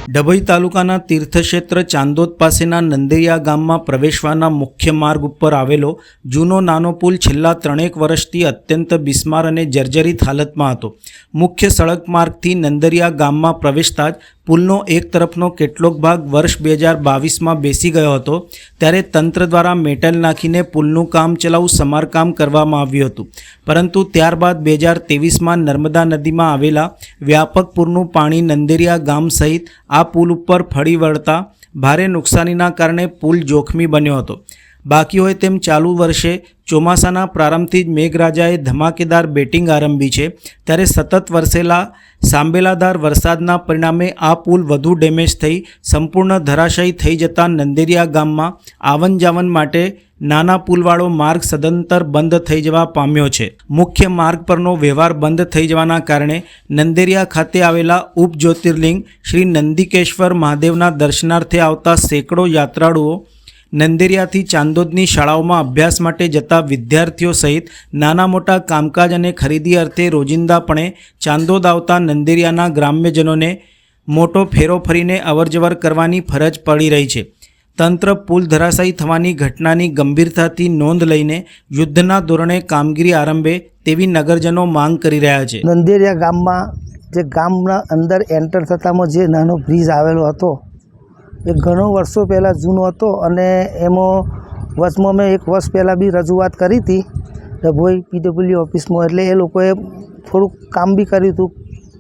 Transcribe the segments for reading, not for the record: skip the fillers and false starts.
ડભોઈ તાલુકાના તીર્થક્ષેત્ર ચાંદોદ પાસેના નંદેરિયા ગામમાં પ્રવેશવાના મુખ્ય માર્ગ ઉપર આવેલો જૂનો નાનો પુલ છેલ્લા 3 વર્ષથી અત્યંત બિસ્માર અને જર્જરિત હાલતમાં હતો। મુખ્ય સડક માર્ગથી નંદેરિયા ગામમાં પ્રવેશતા જ પુલનો એક તરફનો કેટલોક ભાગ વર્ષ 2022માં બેસી ગયો હતો, ત્યારે તંત્ર દ્વારા મેટલ નાખીને પુલનું કામચલાઉ સમારકામ કરવામાં આવ્યું હતું, પરંતુ ત્યારબાદ 2023માં નર્મદા નદીમાં આવેલા વ્યાપક પૂરનું પાણી નંદેરિયા ગામ સહિત આ પુલ ઉપર ફરી વળતા ભારે નુકસાનીના કારણે પુલ જોખમી બન્યો હતો। બાકી હોય તેમ ચાલુ વર્ષે ચોમાસાના પ્રારંભથી જ મેઘરાજાએ ધમાકેદાર બેટિંગ આરંભી છે, ત્યારે સતત વરસેલા સાંબેલાધાર વરસાદના પરિણામે આ પુલ વધુ ડેમેજ થઈ સંપૂર્ણ ધરાશાયી થઈ જતા નંદેરિયા ગામમાં આવન જાવન માટે નાના પુલવાળો માર્ગ સદંતર બંધ થઈ જવા પામ્યો છે। મુખ્ય માર્ગ પરનો વ્યવહાર બંધ થઈ જવાના કારણે નંદેરિયા ખાતે આવેલા ઉપજ્યોતિર્લિંગ શ્રી નંદિકેશ્વર મહાદેવના દર્શનાર્થે આવતા સેંકડો યાત્રાળુઓ, નંદેરિયાથી ચાંદોદની શાળાઓમાં અભ્યાસ માટે જતા વિદ્યાર્થીઓ સહિત નાના મોટા કામકાજ અને ખરીદી અર્થે રોજિંદાપણે ચાંદોદ આવતા નંદેરિયાના ગ્રામ્યજનોને મોટો ફેરો ફરીને અવરજવર કરવાની ફરજ પડી રહી છે। તંત્ર પુલ ધરાશાયી થવાની ઘટનાની ગંભીરતાથી નોંધ લઈને યુદ્ધના ધોરણે કામગીરી આરંભે તેવી નગરજનો માંગ કરી રહ્યા છે। નંદેરિયા ગામમાં જે ગામના અંદર એન્ટર થતામાં જે નાનો બ્રિજ આવેલો હતો એ ઘણો વર્ષો પહેલાં જૂનો હતો અને એમાં વચમાં મેં 1 વર્ષ પહેલાં બી રજૂઆત કરી હતી ડભોઈ PWD ઓફિસમાં, એટલે એ લોકોએ થોડુંક કામ બી કર્યું હતું,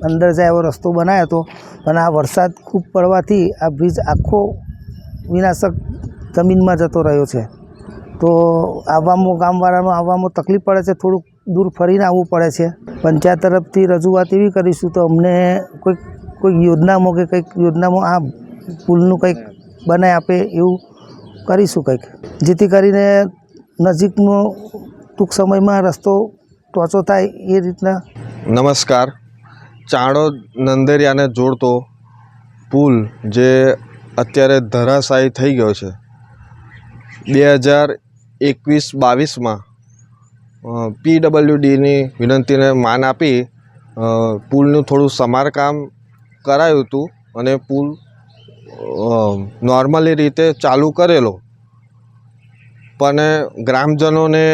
અંદર જાય એવો રસ્તો બનાવ્યો હતો, પણ આ વરસાદ ખૂબ પડવાથી આ બ્રિજ આખો વિનાશક જમીનમાં જતો રહ્યો છે। તો આવવામાં ગામવાળાનો આવવામાં તકલીફ પડે છે, થોડુંક દૂર ફરીને આવવું પડે છે। પંચાયત તરફથી રજૂઆત એવી કરીશું તો અમને કોઈક યોજનામાં કે કંઈક યોજનામાં આ પુલનું કંઈક બનાવી આપે એવું કરીશું કંઈક, જેથી કરીને નજીકનો ટૂંક સમયમાં રસ્તો ટોચો થાય એ રીતના। નમસ્કાર। ચાણોદ નંદેરિયાને જોડતો પુલ જે અત્યારે ધરાશાયી થઈ ગયો છે, 2021-22માં PWDની વિનંતીને માન આપી પુલનું થોડું સમારકામ કરાયું હતું અને પુલ નોર્મલી રીતે ચાલુ કરેલો, પણ ગ્રામજનોને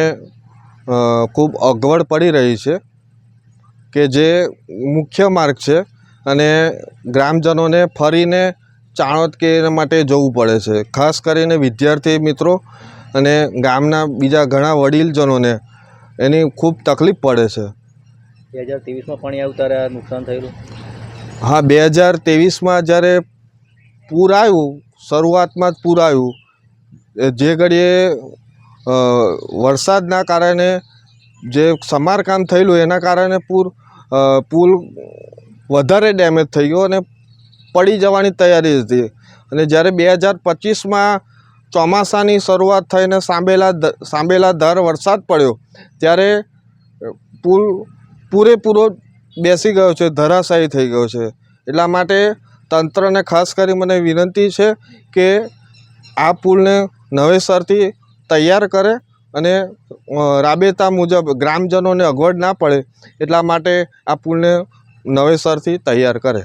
ખૂબ અગવડ પડી રહી છે કે જે મુખ્ય માર્ગ છે અને ગ્રામજનોને ફરીને ચાણોદ કે એના માટે જવું પડે છે। ખાસ કરીને વિદ્યાર્થી મિત્રો અને ગામના બીજા ઘણા વડીલજનોને એની ખૂબ તકલીફ પડે છે। 2023માં પાણી આવ્યું ત્યારે નુકસાન થયેલું? હા, 2023માં જ્યારે પૂર આવ્યું, શરૂઆતમાં જ પૂર આવ્યું, જે ઘડીએ વરસાદના કારણે જે સમારકામ થયેલું એના કારણે પુલ વધારે ડેમેજ થઈ ગયો અને પડી જવાની તૈયારી હતી, અને જ્યારે 2025માં ચોમાસાની શરૂઆત થઈને સાંબેલાધાર વરસાદ પડ્યો ત્યારે પુલ પૂરેપૂરો બેસી ગયો છે, ધરાશાયી થઈ ગયો છે। એટલા માટે તંત્રને ખાસ કરી મને વિનંતી છે કે આ પુલને નવેસરથી તૈયાર કરે અને રાબેતા મુજબ ગ્રામજનોને અગવડ ના પડે એટલા માટે આ પુલને નવેસરથી તૈયાર કરે।